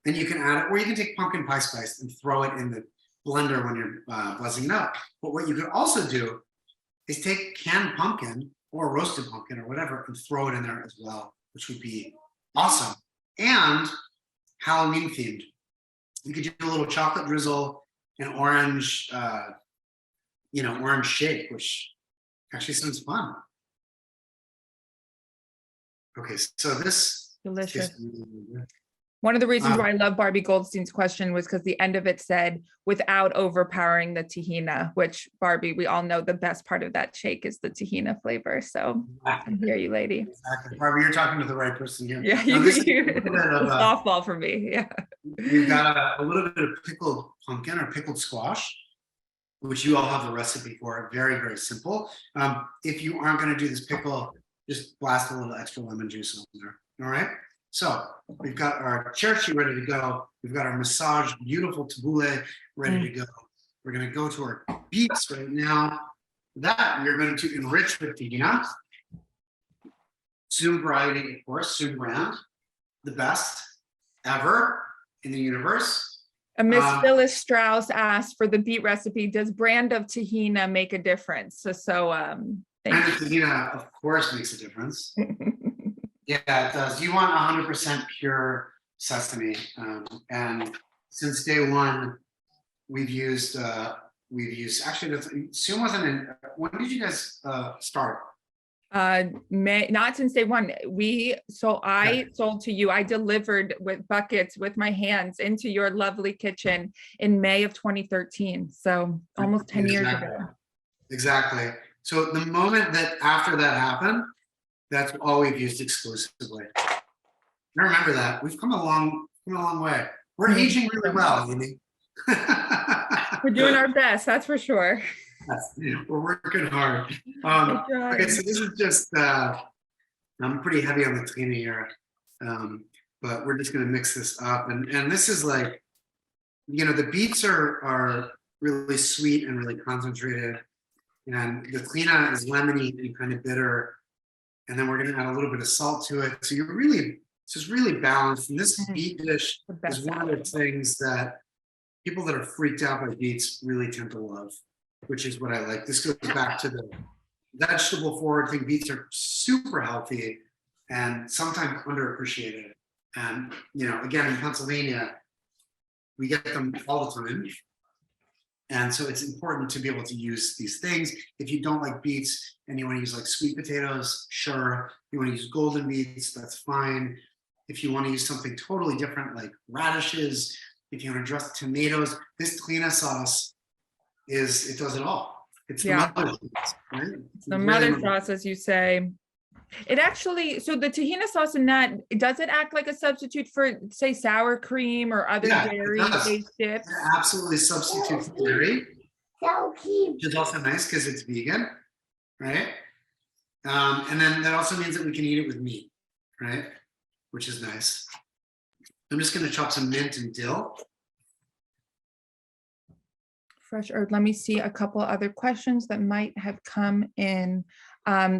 and you can add it, or you can take pumpkin pie spice and throw it in the blender when you're buzzing it up. But what you could also do is take canned pumpkin or roasted pumpkin or whatever and throw it in there as well, which would be awesome. And Halloween themed. You could do a little chocolate drizzle and orange, orange shake, which actually sounds fun. Okay, so this Delicious. One of the reasons why I love Barbie Goldstein's question was because the end of it said, without overpowering the tahina, which Barbie, we all know the best part of that shake is the tahina flavor. So I hear you, lady. Exactly. Barbie, you're talking to the right person here. Yeah, softball for me. Yeah. We've got a little bit of pickled pumpkin or pickled squash, which you all have a recipe for. Very, very simple. If you aren't going to do this pickle, just blast a little extra lemon juice on there. All right. So we've got our Chirshi ready to go. We've got our massaged, beautiful tabbouleh ready to go. We're going to go to our beets right now. That we're going to enrich with Tehina. Soom variety, of course, Soom brand, the best ever in the universe. Miss Phyllis Strauss asked for the beet recipe. Does brand of Tehina make a difference? Thank you. Brand of Tehina, of course, makes a difference. Yeah, it does. You want 100% pure sesame, and since day one, we've used. Actually, Soom wasn't in. When did you guys start? Not since day one. I sold to you. I delivered with buckets with my hands into your lovely kitchen in May of 2013. So almost 10 years ago. Exactly. So the moment that after that happened, that's all we've used exclusively. I remember that. We've come a long way. We're aging really well, Amy. We're doing our best, that's for sure. We're working hard. Okay, so this is just, I'm pretty heavy on the tahina here, but we're just gonna mix this up. And this is like, the beets are really sweet and really concentrated. And the tahina is lemony and kind of bitter. And then we're gonna add a little bit of salt to it. So it's just really balanced. And this beet dish is one of the things that people that are freaked out by beets really tend to love, which is what I like. This goes back to the vegetable forward thing. Beets are super healthy and sometimes underappreciated. And, again, in Pennsylvania, we get them all the time. And so it's important to be able to use these things. If you don't like beets and you want to use like sweet potatoes, sure. If you want to use golden beets, that's fine. If you want to use something totally different like radishes, if you want to dress tomatoes, this tahina sauce it does it all. It's the mother sauce, right? It's the mother sauce, as you say. It actually, so the tahina sauce in that, does it act like a substitute for, say, sour cream or other dairy-based dips? It absolutely substitutes for dairy, which is also nice because it's vegan, right? And then that also means that we can eat it with meat, right? Which is nice. I'm just going to chop some mint and dill. Fresh herb. Let me see a couple other questions that might have come in.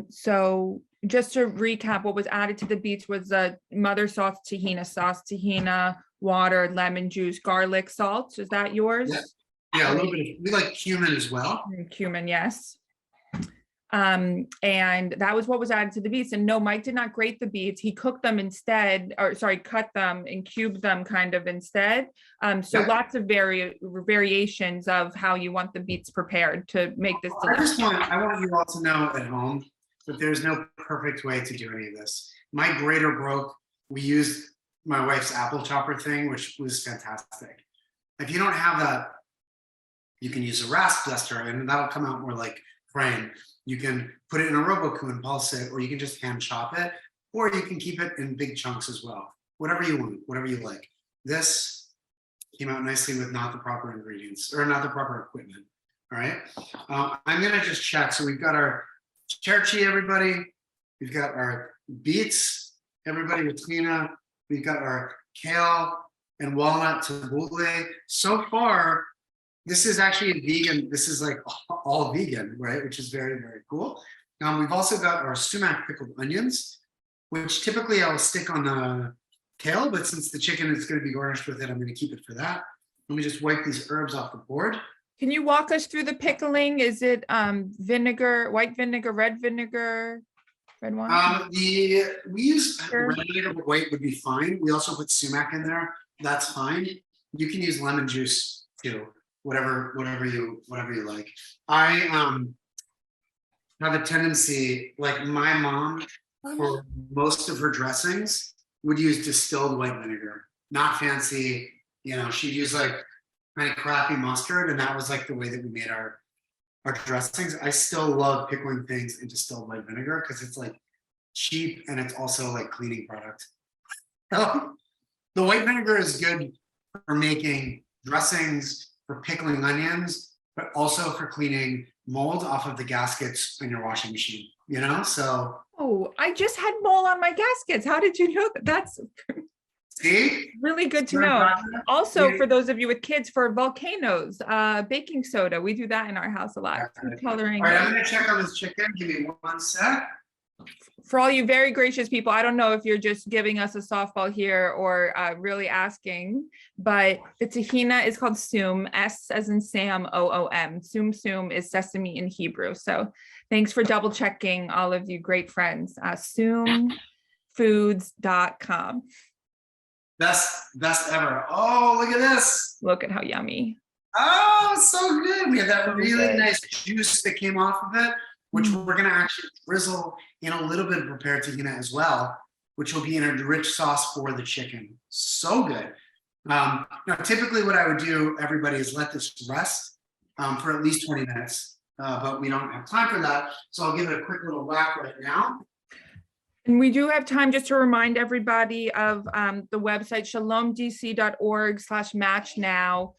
So just to recap, what was added to the beets was a mother sauce, tahina, water, lemon juice, garlic, salt. Is that yours? Yeah, a little bit. We like cumin as well. Cumin, yes. And that was what was added to the beets. And no, Mike did not grate the beets. He cooked them instead, cut them and cubed them kind of instead. So lots of variations of how you want the beets prepared to make this delicious. I want you all to know at home that there's no perfect way to do any of this. My grater broke. We used my wife's apple chopper thing, which was fantastic. If you don't have that, you can use a rasp duster and that'll come out more like frame. You can put it in a Roku and pulse it, or you can just hand chop it, or you can keep it in big chunks as well. Whatever you want, whatever you like. This came out nicely with not the proper ingredients or not the proper equipment. All right. I'm gonna just check. So we've got our Chirshi, everybody. We've got our Beets, everybody with Tehina. We've got our Kale and Walnut Tabbouleh. So far, this is actually a vegan. This is like all vegan, right? Which is very, very cool. We've also got our Sumac pickled onions, which typically I'll stick on the kale, but since the chicken is going to be garnished with it, I'm going to keep it for that. Let me just wipe these herbs off the board. Can you walk us through the pickling? Is it vinegar, white vinegar, red vinegar, red wine? We use Sure. red vinegar, but white would be fine. We also put sumac in there. That's fine. You can use lemon juice too, whatever you like. I have a tendency, like my mom, for most of her dressings, would use distilled white vinegar, not fancy. You know, she'd use like kind of crappy mustard, and that was like the way that we made our dressings. I still love pickling things in distilled white vinegar because it's like cheap and it's also like cleaning product. The white vinegar is good for making dressings, for pickling onions, but also for cleaning mold off of the gaskets in your washing machine, you know? So Oh, I just had mold on my gaskets. How did you know that? That's see? really good to You're know. not- Also, Yeah. for those of you with kids, for volcanoes, baking soda, we do that in our house a lot. Food coloring. All right, I'm gonna check on this chicken. Give me 1 sec. For all you very gracious people, I don't know if you're just giving us a softball here or really asking, but the tahina is called Soom, S as in Sam, O-O-M. Soom is sesame in Hebrew. So thanks for double checking, all of you great friends. Soomfoods.com. Best ever. Oh, look at this. Look at how yummy. Oh, so good. We have that So really good. nice juice that came off of it, which Mm. we're gonna actually drizzle in a little bit of prepared tahina as well, which will be in a rich sauce for the chicken. So good. Now, typically what I would do, everybody, is let this rest for at least 20 minutes, but we don't have time for that. So I'll give it a quick little whack right now. And we do have time just to remind everybody of the website shalomdc.org/match-now.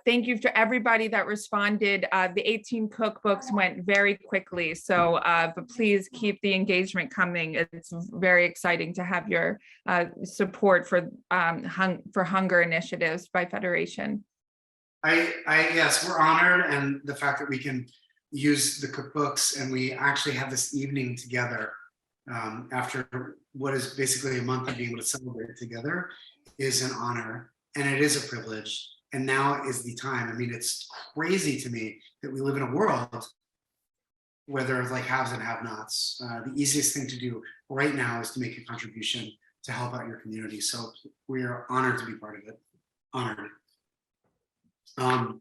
Thank you to everybody that responded. The 18 cookbooks went very quickly, so but please keep the engagement coming. It's very exciting to have your support for hunger initiatives by Federation. Yes, we're honored, and the fact that we can use the cookbooks and we actually have this evening together after what is basically a month of being able to celebrate together is an honor, and it is a privilege. And now is the time. I mean, it's crazy to me that we live in a world where there's like haves and have-nots. The easiest thing to do right now is to make a contribution to help out your community. So we are honored to be part of it. Honored. That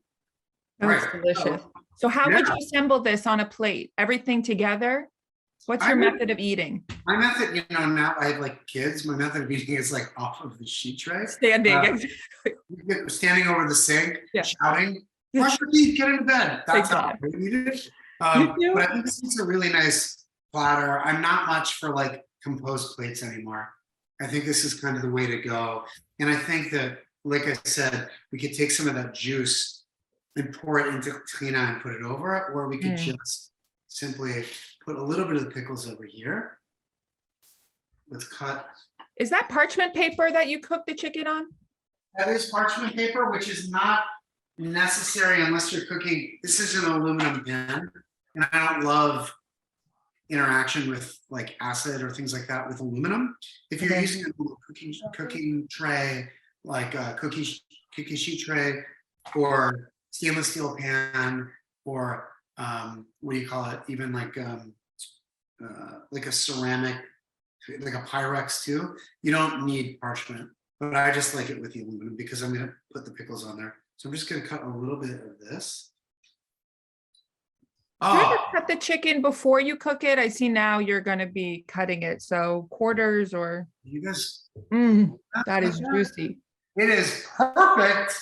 was Right. delicious. So how would Yeah. you assemble this on a plate? Everything together? What's your method of eating? My method, you know, now I have like kids. My method of eating is like off of the sheet tray, Standing. standing over the sink, Yeah. shouting, "Brush your teeth, get into bed." That's how I Exactly. eat it. You do? But I think this is a really nice platter. I'm not much for like composed plates anymore. I think this is kind of the way to go. And I think that, like I said, we could take some of that juice and pour it into tahina and put it over it, or we could just simply put a little bit of the pickles over here. Let's cut. Is that parchment paper that you cook the chicken on? That is parchment paper, which is not necessary unless you're cooking. This is an aluminum pan, and I don't love interaction with like acid or things like that with aluminum. If you're Okay. using a cooking tray, like a cookie sheet tray, or stainless steel pan, or what do you call it? Even like a ceramic, like a Pyrex too. You don't need parchment, but I just like it with the aluminum because I'm gonna put the pickles on there. So I'm just gonna cut a little bit of this. Do you ever Oh, cut the chicken before you cook it? I see now you're gonna be cutting it, so quarters or, you guys, that is juicy. it is perfect.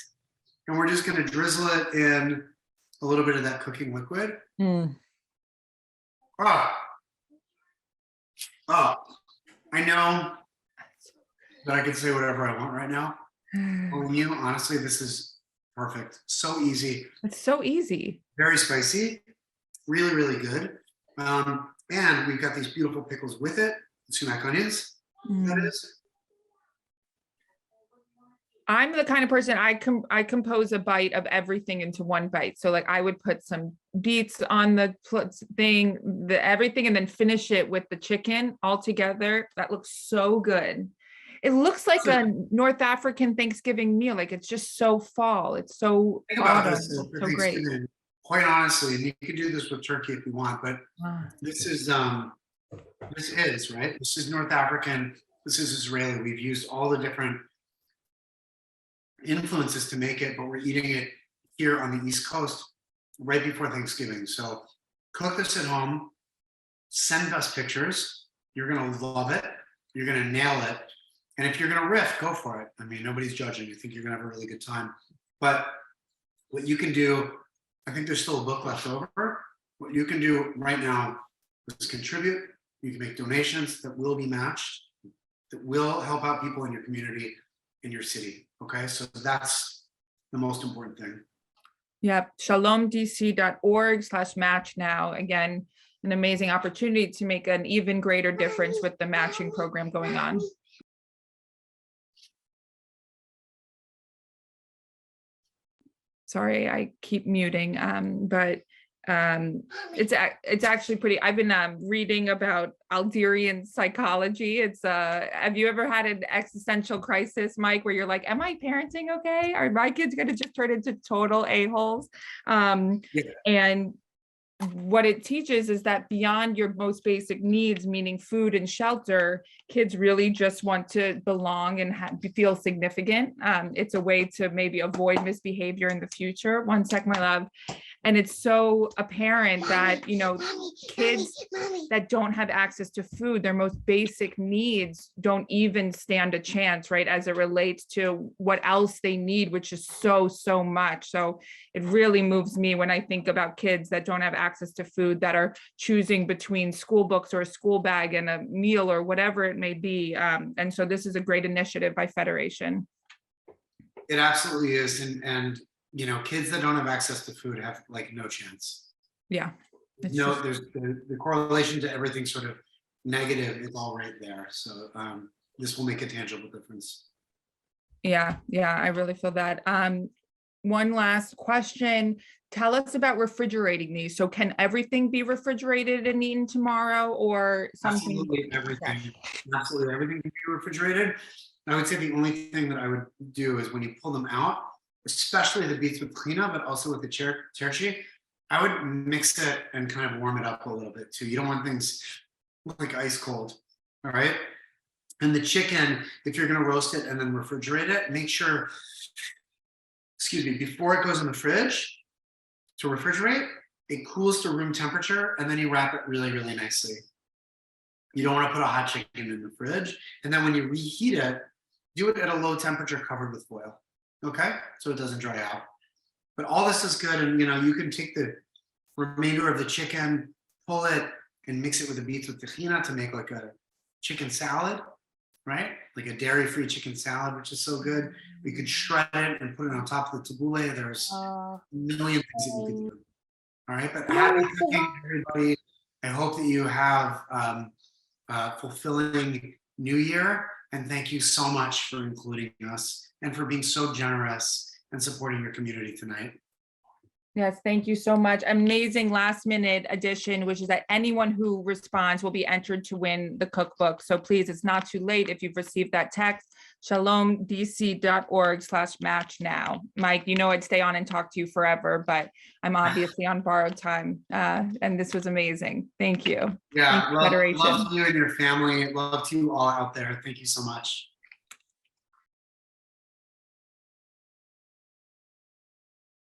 And we're just gonna drizzle it in a little bit of that cooking liquid. Mm. Oh, oh, I know that I can say whatever I want right now. Telling you, honestly, this is perfect. So easy, It's so easy. very spicy, really, really good. And we've got these beautiful pickles with it, sumac onions, that is. I'm the kind of person I compose a bite of everything into one bite. So like I would put some beets on the thing, everything, and then finish it with the chicken all together. That looks so good. It looks like a North African Thanksgiving meal. Like it's just so fall. It's so Think about autumn. this It's for so great. Thanksgiving. Quite honestly, and you can do this with turkey if you want, but this is right. This is North African. This is Israeli. We've used all the different influences to make it, but we're eating it here on the East Coast right before Thanksgiving. So cook this at home. Send us pictures. You're gonna love it. You're gonna nail it. And if you're gonna riff, go for it. I mean, nobody's judging. I think you're gonna have a really good time. But what you can do, I think there's still a book left over. What you can do right now is contribute. You can make donations that will be matched, that will help out people in your community, in your city. Okay, so that's the most important thing. Yep, shalomdc.org/match now. Again, an amazing opportunity to make an even greater difference with the matching program going on. Sorry, I keep muting, but it's actually pretty. I've been reading about Algerian psychology. It's have you ever had an existential crisis, Mike, where you're like, am I parenting okay? Are my kids gonna just turn into total a-holes? And what it teaches is that beyond your most basic needs, meaning food and shelter, kids really just want to belong and feel significant. It's a way to maybe avoid misbehavior in the future. One sec, my love. And it's so apparent that, you know, kids that don't have access to food, their most basic needs don't even stand a chance, right? As it relates to what else they need, which is so much. So it really moves me when I think about kids that don't have access to food, that are choosing between school books or a school bag and a meal or whatever it may be. And so this is a great initiative by Federation. It absolutely is. And you know, kids that don't have access to food have like no chance. Yeah. No, there's the correlation to everything sort of negative is all right there. So this will make a tangible difference. Yeah, I really feel that. One last question. Tell us about refrigerating these. So can everything be refrigerated and eaten tomorrow, or something? Absolutely everything. Absolutely everything can be refrigerated. I would say the only thing that I would do is when you pull them out, especially the beets with Tehina, but also with the Chirshi, I would mix it and kind of warm it up a little bit too. You don't want things like ice cold, all right? And the chicken, if you're gonna roast it and then refrigerate it, make sure, excuse me, before it goes in the fridge to refrigerate, it cools to room temperature, and then you wrap it really, really nicely. You don't wanna put a hot chicken in the fridge. And then when you reheat it, do it at a low temperature covered with foil. Okay, so it doesn't dry out. But all this is good, and you know, you can take the remainder of the chicken, pull it, and mix it with the beets with Tehina to make like a chicken salad, right? Like a dairy-free chicken salad, which is so good. We could shred it and put it on top of the tabbouleh. There's a million things that you could do. All right, but happy cooking, everybody. I hope that you have a fulfilling New Year, and thank you so much for including us and for being so generous and supporting your community tonight. Yes, thank you so much. Amazing last minute addition, which is that anyone who responds will be entered to win the cookbook. So please, it's not too late if you've received that text, shalomdc.org/match now. Mike, you know I'd stay on and talk to you forever, but I'm obviously on borrowed time. And this was amazing. Thank you. Yeah, Thank you, Federation. love to you and your family. Love to you all out there. Thank you so much.